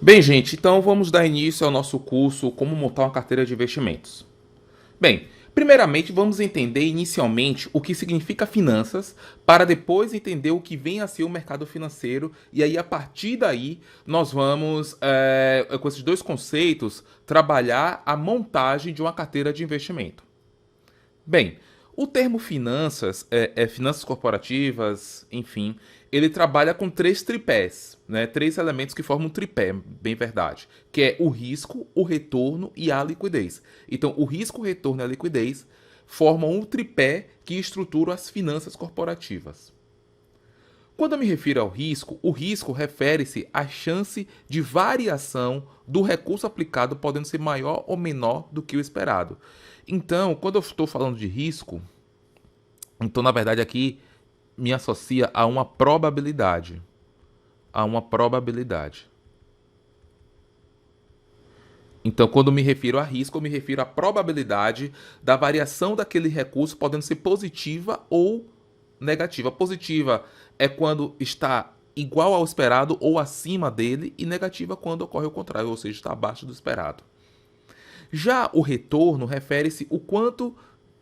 Bem, gente, então vamos dar início ao nosso curso Como montar uma carteira de investimentos. Bem, primeiramente vamos entender inicialmente o que significa finanças, para depois entender o que vem a ser o mercado financeiro, e aí a partir daí nós vamos, com esses dois conceitos, trabalhar a montagem de uma carteira de investimento. Bem, o termo finanças, finanças corporativas, enfim, ele trabalha com três tripés, né? Três elementos que formam um tripé, bem verdade, que é o risco, o retorno e a liquidez. Então, o risco, o retorno e a liquidez formam um tripé que estrutura as finanças corporativas. Quando eu me refiro ao risco, o risco refere-se à chance de variação do recurso aplicado, podendo ser maior ou menor do que o esperado. Então, quando eu estou falando de risco, então na verdade aqui me associa a uma probabilidade. A uma probabilidade. Então, quando me refiro a risco, eu me refiro à probabilidade da variação daquele recurso, podendo ser positiva ou negativa. Positiva é quando está igual ao esperado ou acima dele, e negativa quando ocorre o contrário, ou seja, está abaixo do esperado. Já o retorno refere-se o quanto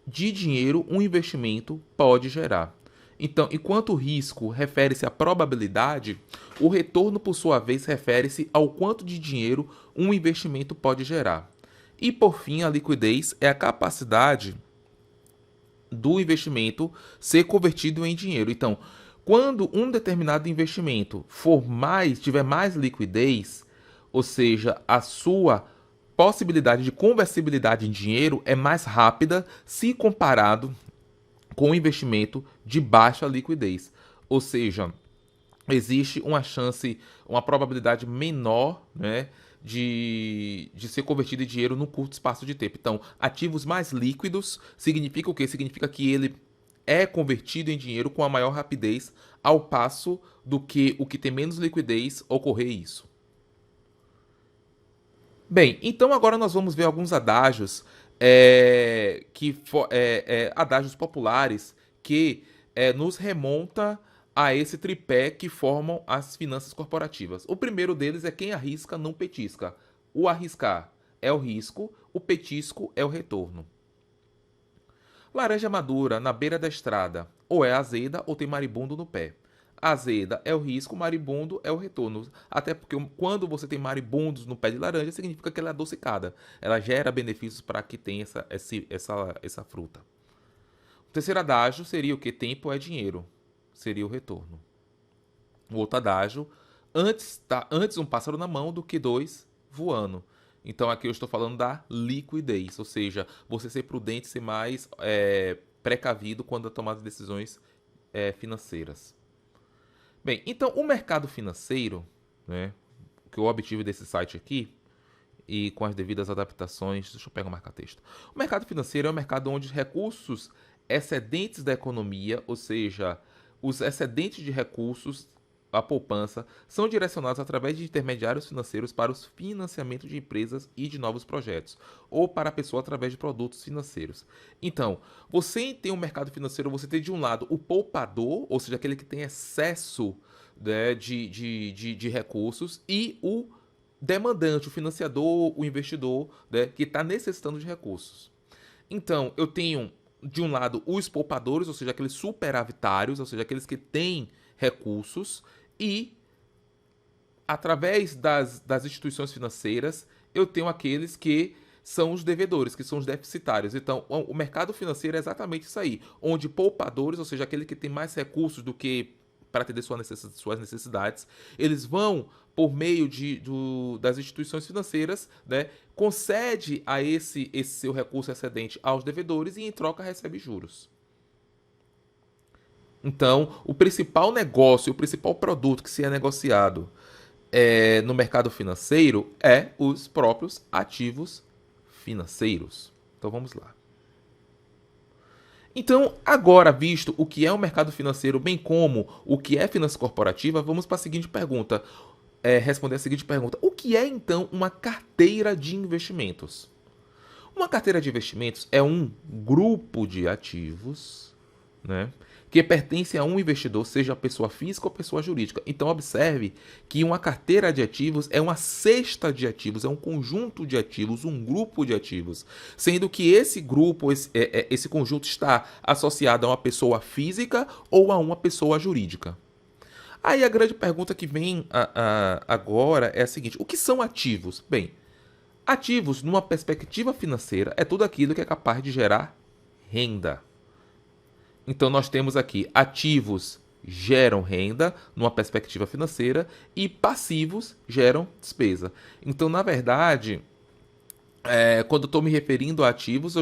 de dinheiro um investimento pode gerar. Então, enquanto o risco refere-se à probabilidade, o retorno, por sua vez, refere-se ao quanto de dinheiro um investimento pode gerar. E, por fim, a liquidez é a capacidade do investimento ser convertido em dinheiro. Então, quando um determinado investimento tiver mais liquidez, ou seja, a sua possibilidade de conversibilidade em dinheiro é mais rápida se comparado com o investimento de baixa liquidez. Ou seja, existe uma chance, uma probabilidade menor, né, de ser convertido em dinheiro num curto espaço de tempo. Então, ativos mais líquidos significa o quê? Significa que ele é convertido em dinheiro com a maior rapidez, ao passo do que o que tem menos liquidez ocorrer isso. Bem, então agora nós vamos ver alguns adágios, adágios populares que nos remonta a esse tripé que formam as finanças corporativas. O primeiro deles é: quem arrisca não petisca. O arriscar é o risco, o petisco é o retorno. Laranja madura na beira da estrada, ou é azeda ou tem maribundo no pé. Azeda é o risco, maribundo é o retorno. Até porque quando você tem maribundos no pé de laranja, significa que ela é adocicada. Ela gera benefícios para que tenha essa fruta. O terceiro adágio seria o que? Tempo é dinheiro. Seria o retorno. O outro adágio: antes um pássaro na mão do que dois voando. Então aqui eu estou falando da liquidez, ou seja, você ser prudente, ser mais precavido quando tomar decisões financeiras. Bem, então o mercado financeiro, né, que eu obtive desse site aqui, e com as devidas adaptações, deixa eu pegar o marca-texto. O mercado financeiro é um mercado onde recursos excedentes da economia, ou seja, os excedentes de recursos, a poupança, são direcionados através de intermediários financeiros para o financiamento de empresas e de novos projetos, ou para a pessoa através de produtos financeiros. Então, você tem um mercado financeiro, você tem de um lado o poupador, ou seja, aquele que tem excesso, né, de recursos, e o demandante, o financiador, o investidor, né, que está necessitando de recursos. Então, eu tenho de um lado os poupadores, ou seja, aqueles superavitários, ou seja, aqueles que têm recursos, e através das instituições financeiras eu tenho aqueles que são os devedores, que são os deficitários. Então, o mercado financeiro é exatamente isso aí, onde poupadores, ou seja, aquele que tem mais recursos do que para atender suas necessidades, eles vão, por meio das instituições financeiras, né, concede a esse seu recurso excedente aos devedores e, em troca, recebe juros. Então, o principal negócio, o principal produto que se é negociado no mercado financeiro é os próprios ativos financeiros. Então, vamos lá. Então, agora visto o que é o mercado financeiro, bem como o que é finança corporativa, vamos para a seguinte pergunta. Responder a seguinte pergunta: o que é então uma carteira de investimentos? Uma carteira de investimentos é um grupo de ativos, né, que pertence a um investidor, seja pessoa física ou pessoa jurídica. Então, observe que uma carteira de ativos é uma cesta de ativos, é um conjunto de ativos, um grupo de ativos, sendo que esse grupo, esse conjunto está associado a uma pessoa física ou a uma pessoa jurídica. Aí a grande pergunta que vem agora é a seguinte: o que são ativos? Bem, ativos, numa perspectiva financeira, é tudo aquilo que é capaz de gerar renda. Então nós temos aqui ativos geram renda numa perspectiva financeira e passivos geram despesa. Então, na verdade, quando eu estou me referindo a ativos,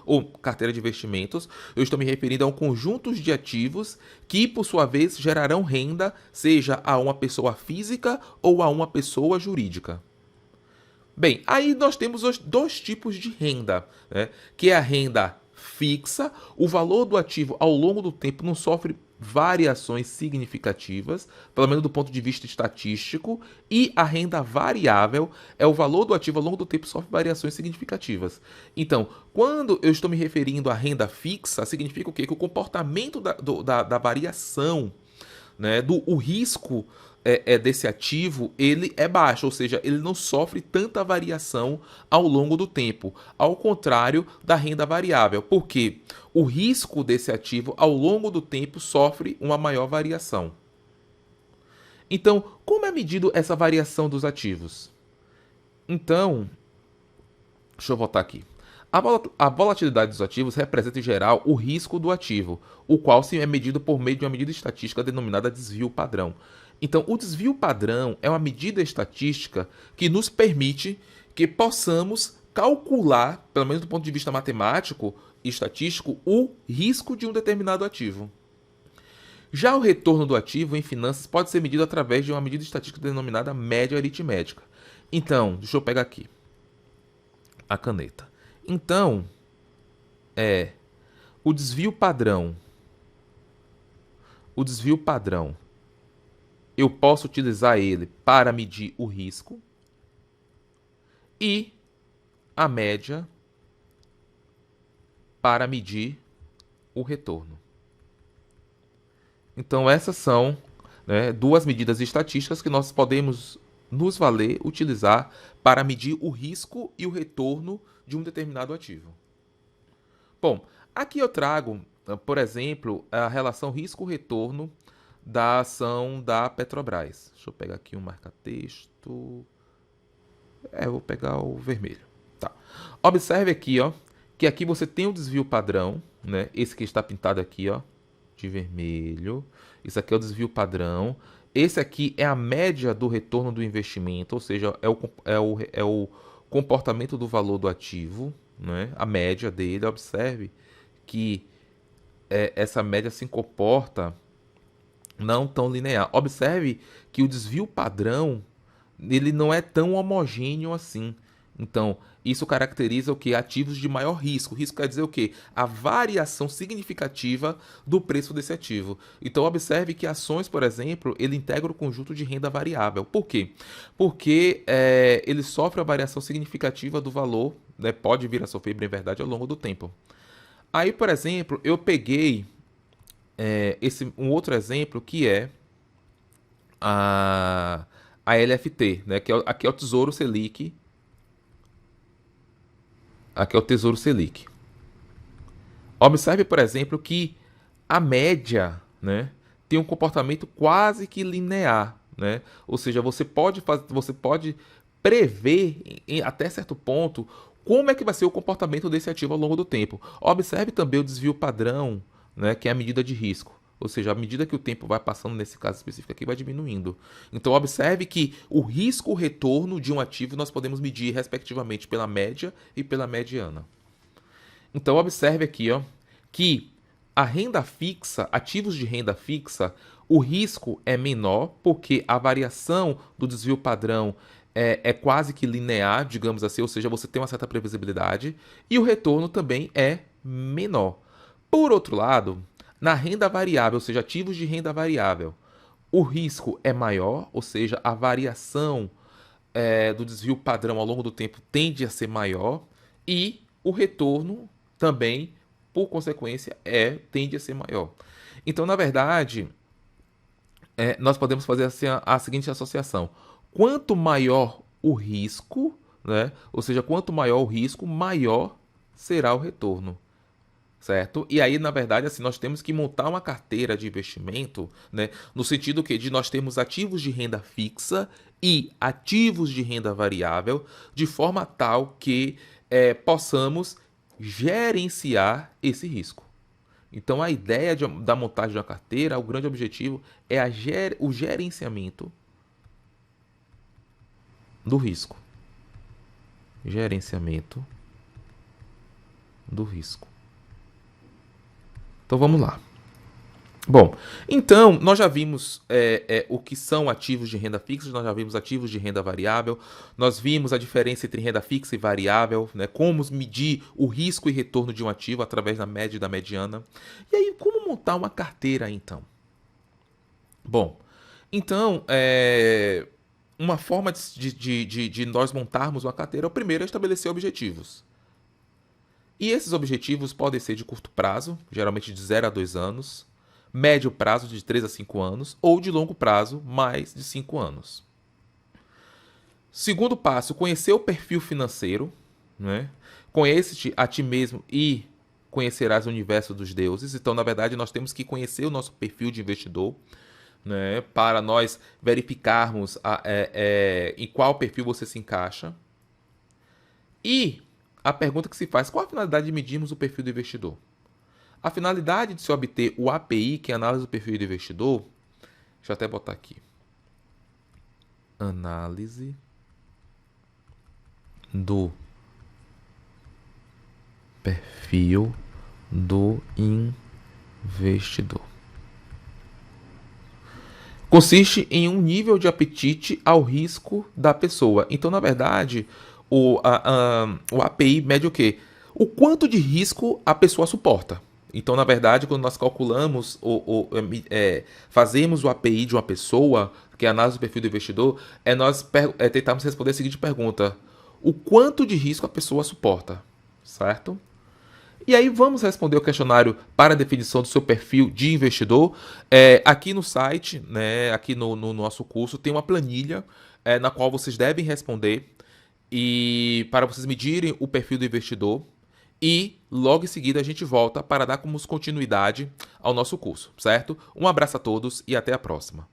ou carteira de investimentos, eu estou me referindo a um conjunto de ativos que, por sua vez, gerarão renda, seja a uma pessoa física ou a uma pessoa jurídica. Bem, aí nós temos os dois tipos de renda, né? Que é a renda fixa, o valor do ativo ao longo do tempo não sofre variações significativas, pelo menos do ponto de vista estatístico, e a renda variável é o valor do ativo ao longo do tempo sofre variações significativas. Então, quando eu estou me referindo à renda fixa, significa o quê? Que o comportamento da variação, né, o risco desse ativo, ele é baixo, ou seja, ele não sofre tanta variação ao longo do tempo, ao contrário da renda variável, porque o risco desse ativo ao longo do tempo sofre uma maior variação. Então, como é medido essa variação dos ativos? Então, deixa eu voltar aqui. A volatilidade dos ativos representa, em geral, o risco do ativo, o qual se é medido por meio de uma medida estatística denominada desvio padrão. Então, o desvio padrão é uma medida estatística que nos permite que possamos calcular, pelo menos do ponto de vista matemático e estatístico, o risco de um determinado ativo. Já o retorno do ativo em finanças pode ser medido através de uma medida estatística denominada média aritmética. Então, deixa eu pegar aqui a caneta. Então, o desvio padrão. O desvio padrão, eu posso utilizar ele para medir o risco e a média para medir o retorno. Então, essas são, né, duas medidas estatísticas que nós podemos nos valer, utilizar para medir o risco e o retorno de um determinado ativo. Bom, aqui eu trago, por exemplo, a relação risco-retorno da ação da Petrobras. Deixa eu pegar aqui um marca-texto. Eu vou pegar o vermelho. Tá. Observe aqui, ó, que aqui você tem o desvio padrão, né? Esse que está pintado aqui, ó, de vermelho. Isso aqui é o desvio padrão. Esse aqui é a média do retorno do investimento, ou seja, é o comportamento do valor do ativo, né? A média dele. Observe que essa média se comporta não tão linear. Observe que o desvio padrão ele não é tão homogêneo assim. Então, isso caracteriza o que? Ativos de maior risco. Risco quer dizer o quê? A variação significativa do preço desse ativo. Então, observe que ações, por exemplo, ele integra o conjunto de renda variável. Por quê? Porque ele sofre a variação significativa do valor, né? Pode vir a sofrer, em verdade, ao longo do tempo. Aí, por exemplo, eu peguei um outro exemplo que é a LFT, né? Aqui é o Tesouro Selic. Aqui é o Tesouro Selic. Observe, por exemplo, que a média, né, tem um comportamento quase que linear, né? Ou seja, você pode prever até certo ponto como é que vai ser o comportamento desse ativo ao longo do tempo. Observe também o desvio padrão, né, que é a medida de risco. Ou seja, à medida que o tempo vai passando, nesse caso específico aqui, vai diminuindo. Então, observe que o risco-retorno de um ativo nós podemos medir, respectivamente, pela média e pela mediana. Então, observe aqui, ó, que a renda fixa, ativos de renda fixa, o risco é menor, porque a variação do desvio padrão é quase que linear, digamos assim, ou seja, você tem uma certa previsibilidade, e o retorno também é menor. Por outro lado, na renda variável, ou seja, ativos de renda variável, o risco é maior, ou seja, a variação do desvio padrão ao longo do tempo tende a ser maior e o retorno também por consequência, tende a ser maior. Então, na verdade, nós podemos fazer assim, a seguinte associação. Quanto maior o risco, né? Ou seja, quanto maior o risco, maior será o retorno. Certo? E aí, na verdade, assim, nós temos que montar uma carteira de investimento, né? No sentido que de nós termos ativos de renda fixa e ativos de renda variável, de forma tal que possamos gerenciar esse risco. Então, a ideia da montagem da carteira, o grande objetivo é o gerenciamento do risco. Gerenciamento do risco. Então, vamos lá. Bom, então nós já vimos o que são ativos de renda fixa, nós já vimos ativos de renda variável, nós vimos a diferença entre renda fixa e variável, né, como medir o risco e retorno de um ativo através da média e da mediana. E aí, como montar uma carteira então? Bom, então, uma forma de nós montarmos uma carteira, o primeiro é estabelecer objetivos. E esses objetivos podem ser de curto prazo, geralmente de 0 a 2 anos, médio prazo de 3 a 5 anos, ou de longo prazo, mais de 5 anos. Segundo passo, conhecer o perfil financeiro, né? Conhece-te a ti mesmo e conhecerás o universo dos deuses. Então, na verdade, nós temos que conhecer o nosso perfil de investidor, né? Para nós verificarmos em qual perfil você se encaixa. E a pergunta que se faz, qual a finalidade de medirmos o perfil do investidor? A finalidade de se obter o API, que é a análise do perfil do investidor, deixa eu até botar aqui. Análise do perfil do investidor. Consiste em um nível de apetite ao risco da pessoa. Então, na verdade, o API mede o quê? O quanto de risco a pessoa suporta. Então, na verdade, quando nós calculamos fazemos o API de uma pessoa, que é a análise do perfil do investidor, nós tentarmos responder a seguinte pergunta: o quanto de risco a pessoa suporta, certo? E aí vamos responder o questionário para a definição do seu perfil de investidor. Aqui no site, né, aqui no nosso curso, tem uma planilha na qual vocês devem responder e para vocês medirem o perfil do investidor. E logo em seguida a gente volta para dar como continuidade ao nosso curso, certo? Um abraço a todos e até a próxima.